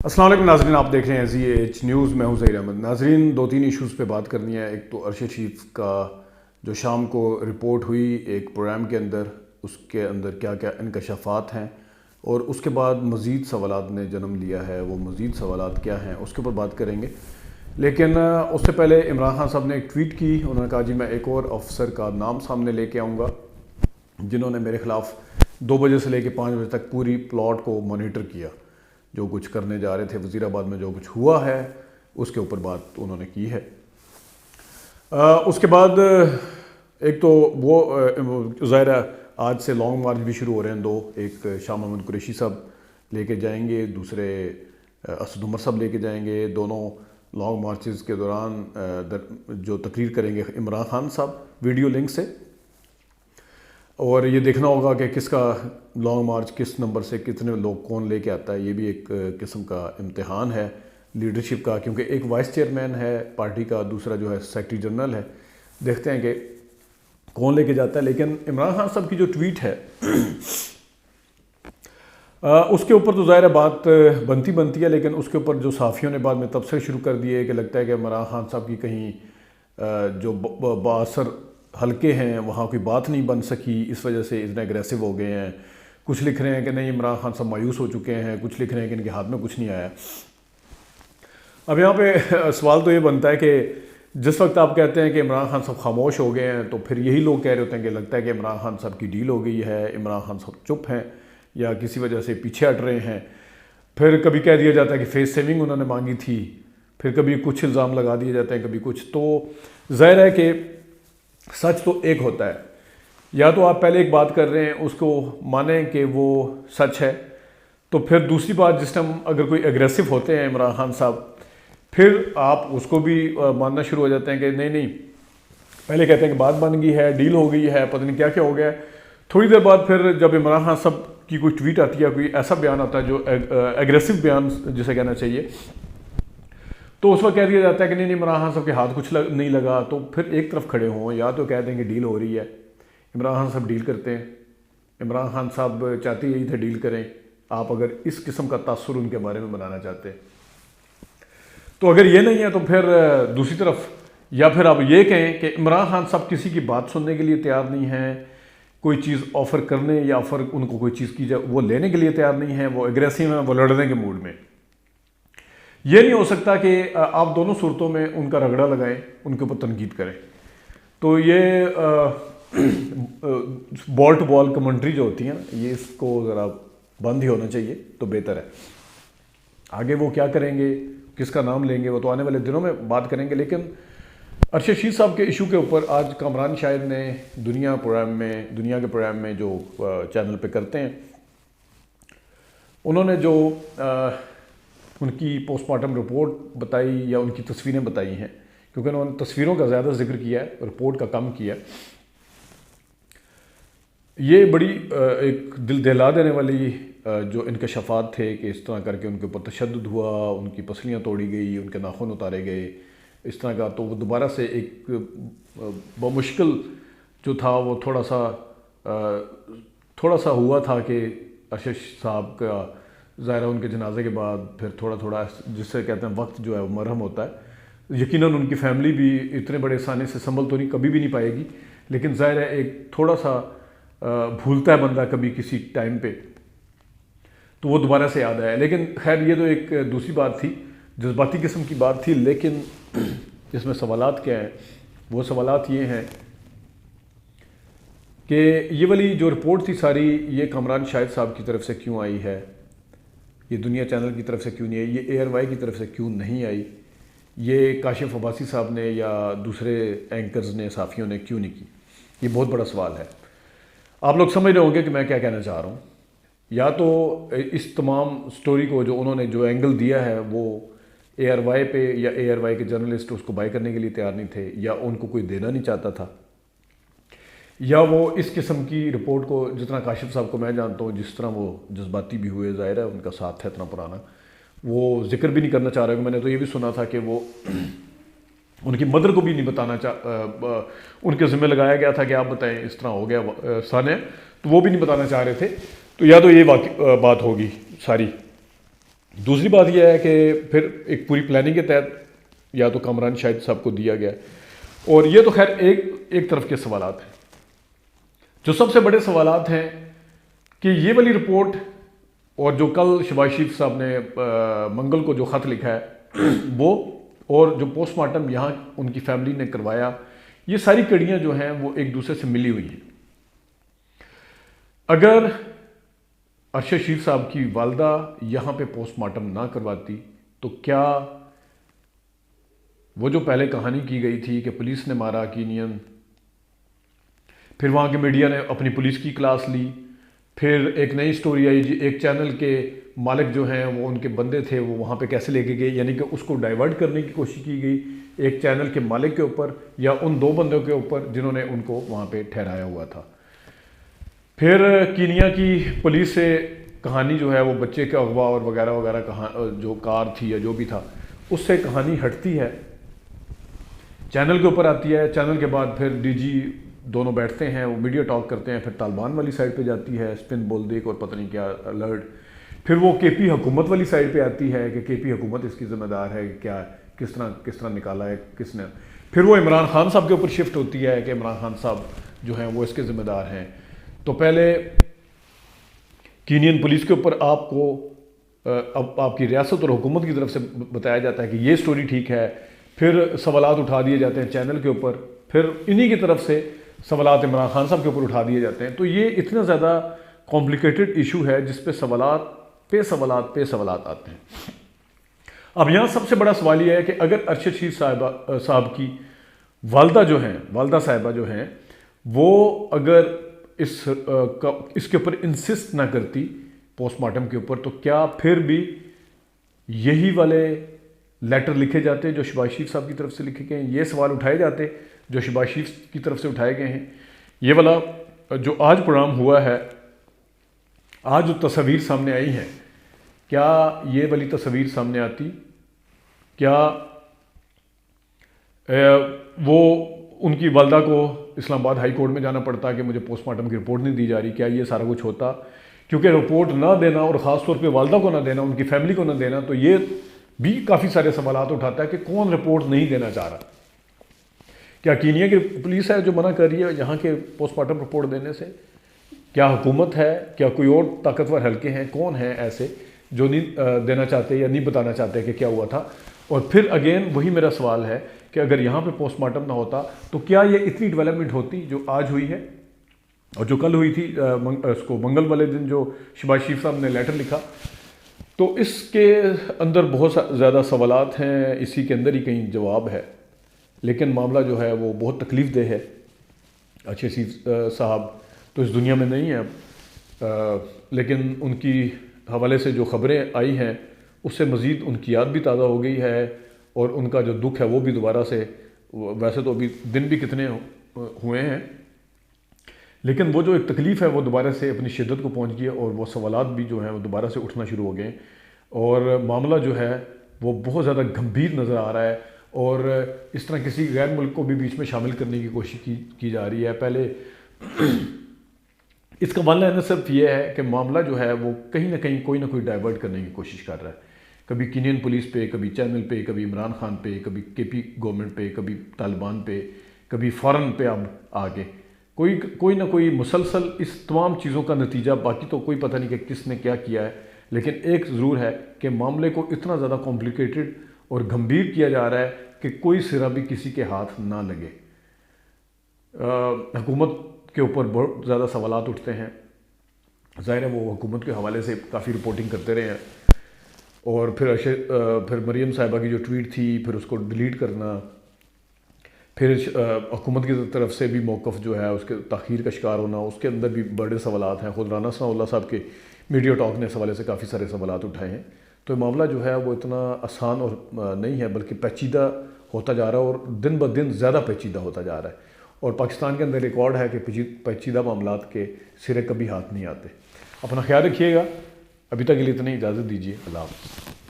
السلام علیکم ناظرین، آپ دیکھ رہے ہیں ZH نیوز. میں ہوں ظہیر احمد. ناظرین، 2-3 ایشوز پہ بات کرنی ہے. ایک تو ارشد شریف کا جو شام کو رپورٹ ہوئی ایک پروگرام کے اندر، اس کے اندر کیا کیا انکشافات ہیں، اور اس کے بعد مزید سوالات نے جنم لیا ہے. وہ مزید سوالات کیا ہیں اس کے اوپر بات کریں گے. لیکن اس سے پہلے عمران خان صاحب نے ایک ٹویٹ کی. انہوں نے کہا جی میں ایک اور افسر کا نام سامنے لے کے آؤں گا جنہوں نے میرے خلاف 2 بجے سے لے کے 5 بجے تک پوری پلاٹ کو مانیٹر کیا. جو کچھ کرنے جا رہے تھے وزیر آباد میں، جو کچھ ہوا ہے اس کے اوپر بات انہوں نے کی ہے. اس کے بعد ایک تو وہ ظاہر ہے آج سے لانگ مارچ بھی شروع ہو رہے ہیں 2. ایک شاہ محمد قریشی صاحب لے کے جائیں گے، دوسرے اسد عمر صاحب لے کے جائیں گے. دونوں لانگ مارچز کے دوران جو تقریر کریں گے عمران خان صاحب ویڈیو لنک سے، اور یہ دیکھنا ہوگا کہ کس کا لانگ مارچ کس نمبر سے کتنے لوگ کون لے کے آتا ہے. یہ بھی ایک قسم کا امتحان ہے لیڈرشپ کا، کیونکہ ایک وائس چیئرمین ہے پارٹی کا، دوسرا جو ہے سیکرٹری جنرل ہے. دیکھتے ہیں کہ کون لے کے جاتا ہے. لیکن عمران خان صاحب کی جو ٹویٹ ہے اس کے اوپر تو ظاہر بات بنتی ہے، لیکن اس کے اوپر جو صحافیوں نے بعد میں تبصرے شروع کر دیے کہ لگتا ہے کہ عمران خان صاحب کی کہیں جو بااثر حلقے ہیں وہاں کوئی بات نہیں بن سکی، اس وجہ سے اتنے اگریسو ہو گئے ہیں. کچھ لکھ رہے ہیں کہ نہیں عمران خان صاحب مایوس ہو چکے ہیں، کچھ لکھ رہے ہیں کہ ان کے ہاتھ میں کچھ نہیں آیا. اب یہاں پہ سوال تو یہ بنتا ہے کہ جس وقت آپ کہتے ہیں کہ عمران خان صاحب خاموش ہو گئے ہیں، تو پھر یہی لوگ کہہ رہے ہوتے ہیں کہ لگتا ہے کہ عمران خان صاحب کی ڈیل ہو گئی ہے، عمران خان صاحب چپ ہیں یا کسی وجہ سے پیچھے ہٹ رہے ہیں. پھر کبھی کہہ دیا جاتا ہے کہ فیس سیونگ انہوں نے مانگی تھی، پھر کبھی کچھ الزام لگا دیے جاتے ہیں، کبھی کچھ. تو ظاہر ہے کہ سچ تو ایک ہوتا ہے. یا تو آپ پہلے ایک بات کر رہے ہیں اس کو مانیں کہ وہ سچ ہے، تو پھر دوسری بات جس ٹائم اگر کوئی اگریسو ہوتے ہیں عمران خان صاحب، پھر آپ اس کو بھی ماننا شروع ہو جاتے ہیں کہ نہیں پہلے کہتے ہیں کہ بات بن گئی ہے، ڈیل ہو گئی ہے، پتہ نہیں کیا کیا ہو گیا ہے. تھوڑی دیر بعد پھر جب عمران خان صاحب کی کوئی ٹویٹ آتی ہے، کوئی ایسا بیان آتا ہے جو اگریسو بیان جسے کہنا چاہیے، تو اس وقت کہہ دیا جاتا ہے کہ نہیں عمران خان صاحب کے ہاتھ کچھ نہیں لگا. تو پھر ایک طرف کھڑے ہوں، یا تو کہہ دیں کہ ڈیل ہو رہی ہے، عمران خان صاحب ڈیل کرتے ہیں، عمران خان صاحب چاہتے یہی تھے ڈیل کریں. آپ اگر اس قسم کا تاثر ان کے بارے میں بنانا چاہتے ہیں، تو اگر یہ نہیں ہے تو پھر دوسری طرف یا پھر آپ یہ کہیں کہ عمران خان صاحب کسی کی بات سننے کے لیے تیار نہیں ہیں، کوئی چیز آفر کرنے یا آفر ان کو کوئی چیز کی جائے وہ لینے کے لیے تیار نہیں ہیں، وہ اگریسو ہیں، وہ لڑنے کے موڈ میں. یہ نہیں ہو سکتا کہ آپ دونوں صورتوں میں ان کا رگڑا لگائیں، ان کے اوپر تنقید کریں. تو یہ بال ٹو بال کمنٹری جو ہوتی ہے نا، یہ اس کو ذرا بند ہی ہونا چاہیے تو بہتر ہے. آگے وہ کیا کریں گے، کس کا نام لیں گے، وہ تو آنے والے دنوں میں بات کریں گے. لیکن ارشد شریف صاحب کے ایشو کے اوپر آج کامران شاہد نے دنیا کے پروگرام میں جو چینل پہ کرتے ہیں، انہوں نے جو ان کی پوسٹ مارٹم رپورٹ بتائی یا ان کی تصویریں بتائی ہیں، کیونکہ انہوں نے تصویروں کا زیادہ ذکر کیا ہے، رپورٹ کا کم کیا. یہ بڑی ایک دل دہلا دینے والی جو انکشافات تھے کہ اس طرح کر کے ان کے اوپر تشدد ہوا، ان کی پسلیاں توڑی گئی، ان کے ناخن اتارے گئے، اس طرح کا. تو وہ دوبارہ سے ایک بمشکل جو تھا وہ تھوڑا سا ہوا تھا کہ ارشد صاحب کا ظاہرہ ان کے جنازے کے بعد پھر تھوڑا جس سے کہتے ہیں وقت جو ہے وہ مرہم ہوتا ہے. یقیناً ان کی فیملی بھی اتنے بڑے آسانی سے سنبھل تو کبھی بھی نہیں پائے گی، لیکن ظاہر ہے ایک تھوڑا سا بھولتا ہے بندہ کبھی کسی ٹائم پہ، تو وہ دوبارہ سے یاد آیا. لیکن خیر یہ تو ایک دوسری بات تھی، جذباتی قسم کی بات تھی. لیکن اس میں سوالات کیا ہیں؟ وہ سوالات یہ ہیں کہ یہ والی جو رپورٹ تھی ساری، یہ کامران شاہد صاحب کی طرف سے کیوں آئی ہے، یہ دنیا چینل کی طرف سے کیوں نہیں آئی، یہ اے آر وائی کی طرف سے کیوں نہیں آئی، یہ کاشف عباسی صاحب نے یا دوسرے اینکرز نے، صحافیوں نے کیوں نہیں کی؟ یہ بہت بڑا سوال ہے. آپ لوگ سمجھ رہے ہوں گے کہ میں کیا کہنا چاہ رہا ہوں. یا تو اس تمام سٹوری کو جو انہوں نے جو اینگل دیا ہے وہ اے آر وائی پہ یا اے آر وائی کے جرنلسٹ اس کو بائی کرنے کے لیے تیار نہیں تھے، یا ان کو کوئی دینا نہیں چاہتا تھا، یا وہ اس قسم کی رپورٹ کو، جتنا کاشف صاحب کو میں جانتا ہوں، جس طرح وہ جذباتی بھی ہوئے، ظاہر ہے ان کا ساتھ ہے اتنا پرانا، وہ ذکر بھی نہیں کرنا چاہ رہے. میں نے تو یہ بھی سنا تھا کہ وہ ان کی مدر کو بھی نہیں بتانا ان کے ذمہ لگایا گیا تھا کہ آپ بتائیں اس طرح ہو گیا سانیہ، تو وہ بھی نہیں بتانا چاہ رہے تھے. تو یا تو یہ بات ہوگی ساری دوسری بات یہ ہے کہ پھر ایک پوری پلاننگ کے تحت یا تو کامران شاہد صاحب کو دیا گیا، اور یہ تو خیر ایک طرف کے سوالات ہیں۔ جو سب سے بڑے سوالات ہیں کہ یہ والی رپورٹ اور جو کل شہباز شریف صاحب نے منگل کو جو خط لکھا ہے وہ، اور جو پوسٹ مارٹم یہاں ان کی فیملی نے کروایا، یہ ساری کڑیاں جو ہیں وہ ایک دوسرے سے ملی ہوئی ہیں۔ اگر ارشد شریف صاحب کی والدہ یہاں پہ پوسٹ مارٹم نہ کرواتی تو کیا وہ جو پہلے کہانی کی گئی تھی کہ پولیس نے مارا کینین، پھر وہاں کے میڈیا نے اپنی پولیس کی کلاس لی، پھر ایک نئی سٹوری آئی جی ایک چینل کے مالک جو ہیں وہ ان کے بندے تھے وہ وہاں پہ کیسے لے کے گئے، یعنی کہ اس کو ڈائیورٹ کرنے کی کوشش کی گئی ایک چینل کے مالک کے اوپر یا ان دو بندوں کے اوپر جنہوں نے ان کو وہاں پہ ٹھہرایا ہوا تھا۔ پھر کینیا کی پولیس سے کہانی جو ہے وہ بچے کے اغوا اور وغیرہ وغیرہ جو کار تھی یا جو بھی تھا اس سے کہانی ہٹتی ہے، چینل کے اوپر آتی ہے، چینل کے بعد پھر ڈی جی دونوں بیٹھتے ہیں، وہ میڈیا ٹاک کرتے ہیں، پھر طالبان والی سائڈ پہ جاتی ہے، اسپن بول دیک اور پتہ نہیں کیا الرٹ، پھر وہ کے پی حکومت والی سائڈ پہ آتی ہے کہ کے پی حکومت اس کی ذمہ دار ہے، کیا کس طرح نکالا ہے کس نے، پھر وہ عمران خان صاحب کے اوپر شفٹ ہوتی ہے کہ عمران خان صاحب جو ہیں وہ اس کے ذمہ دار ہیں۔ تو پہلے کینین پولیس کے اوپر آپ کو آپ کی ریاست اور حکومت کی طرف سے بتایا جاتا ہے کہ یہ سٹوری ٹھیک ہے، پھر سوالات اٹھا دیے جاتے ہیں چینل کے اوپر، پھر انہی کی طرف سے سوالات عمران خان صاحب کے اوپر اٹھا دیے جاتے ہیں۔ تو یہ اتنا زیادہ کمپلیکیٹڈ ایشو ہے جس پہ سوالات پہ سوالات پہ سوالات آتے ہیں۔ اب یہاں سب سے بڑا سوال یہ ہے کہ اگر ارشد شریف صاحب کی والدہ جو ہیں، والدہ صاحبہ جو ہیں، وہ اگر اس کے اوپر انسسٹ نہ کرتی پوسٹ مارٹم کے اوپر، تو کیا پھر بھی یہی والے لیٹر لکھے جاتے جو شہباز شریف صاحب کی طرف سے لکھے گئے ہیں، یہ سوال اٹھائے جاتے جو شہباز شریف کی طرف سے اٹھائے گئے ہیں؟ یہ والا جو آج پروگرام ہوا ہے، آج جو تصاویر سامنے آئی ہیں، کیا یہ والی تصاویر سامنے آتی؟ کیا وہ ان کی والدہ کو اسلام آباد ہائی کورٹ میں جانا پڑتا کہ مجھے پوسٹ مارٹم کی رپورٹ نہیں دی جا رہی؟ کیا یہ سارا کچھ ہوتا؟ کیونکہ رپورٹ نہ دینا اور خاص طور پہ والدہ کو نہ دینا، ان کی فیملی کو نہ دینا، تو یہ بھی کافی سارے سوالات اٹھاتا ہے کہ کون رپورٹ نہیں دینا چاہ رہا؟ کیا کینیا کی پولیس ہے جو منع کر رہی ہے یہاں کے پوسٹ مارٹم رپورٹ دینے سے؟ کیا حکومت ہے؟ کیا کوئی اور طاقتور حلقے ہیں؟ کون ہیں ایسے جو نہیں دینا چاہتے یا نہیں بتانا چاہتے کہ کیا ہوا تھا؟ اور پھر اگین وہی میرا سوال ہے کہ اگر یہاں پہ پوسٹ مارٹم نہ ہوتا تو کیا یہ اتنی ڈیولپمنٹ ہوتی جو آج ہوئی ہے اور جو کل ہوئی تھی؟ اس کو منگل والے دن جو شہباز شریف صاحب نے لیٹر لکھا، تو اس کے اندر بہت زیادہ سوالات ہیں، اسی کے اندر ہی کہیں جواب ہے، لیکن معاملہ جو ہے وہ بہت تکلیف دہ ہے۔ ارشد شریف صاحب تو اس دنیا میں نہیں ہیں اب، لیکن ان کی حوالے سے جو خبریں آئی ہیں اس سے مزید ان کی یاد بھی تازہ ہو گئی ہے، اور ان کا جو دکھ ہے وہ بھی دوبارہ سے، ویسے تو ابھی دن بھی کتنے ہوئے ہیں، لیکن وہ جو ایک تکلیف ہے وہ دوبارہ سے اپنی شدت کو پہنچ گئی، اور وہ سوالات بھی جو ہیں وہ دوبارہ سے اٹھنا شروع ہو گئے، اور معاملہ جو ہے وہ بہت زیادہ گمبھیر نظر آ رہا ہے، اور اس طرح کسی غیر ملک کو بھی بیچ میں شامل کرنے کی کوشش کی جا رہی ہے۔ پہلے اس کا ون لائنر صرف یہ ہے کہ معاملہ جو ہے وہ کہیں نہ کہیں کوئی نہ کوئی ڈائیورٹ کرنے کی کوشش کر رہا ہے، کبھی کینین پولیس پہ، کبھی چینل پہ، کبھی عمران خان پہ، کبھی کے پی گورنمنٹ پہ، کبھی طالبان پہ، کبھی فورن پہ، اب آگے کوئی نہ کوئی مسلسل اس تمام چیزوں کا نتیجہ، باقی تو کوئی پتہ نہیں کہ کس نے کیا کیا ہے، لیکن ایک ضرور ہے کہ معاملے کو اتنا زیادہ کمپلیکیٹڈ اور گمبھیر کیا جا رہا ہے کہ کوئی سرا بھی کسی کے ہاتھ نہ لگے۔ حکومت کے اوپر بہت زیادہ سوالات اٹھتے ہیں، ظاہر ہے وہ حکومت کے حوالے سے کافی رپورٹنگ کرتے رہے ہیں، اور پھر مریم صاحبہ کی جو ٹویٹ تھی پھر اس کو ڈیلیٹ کرنا، پھر حکومت کی طرف سے بھی موقف جو ہے اس کے تاخیر کا شکار ہونا، اس کے اندر بھی بڑے سوالات ہیں۔ خود رانا ثناء اللہ صاحب کے میڈیا ٹاک نے اس حوالے سے کافی سارے سوالات اٹھائے ہیں۔ تو معاملہ جو ہے وہ اتنا آسان اور نہیں ہے، بلکہ پیچیدہ ہوتا جا رہا ہے، اور دن بہ دن زیادہ پیچیدہ ہوتا جا رہا ہے، اور پاکستان کے اندر ریکارڈ ہے کہ پیچیدہ معاملات کے سرے کبھی ہاتھ نہیں آتے۔ اپنا خیال رکھیے گا، ابھی تک کے لیے اتنی اجازت دیجیے، اللہ حافظ۔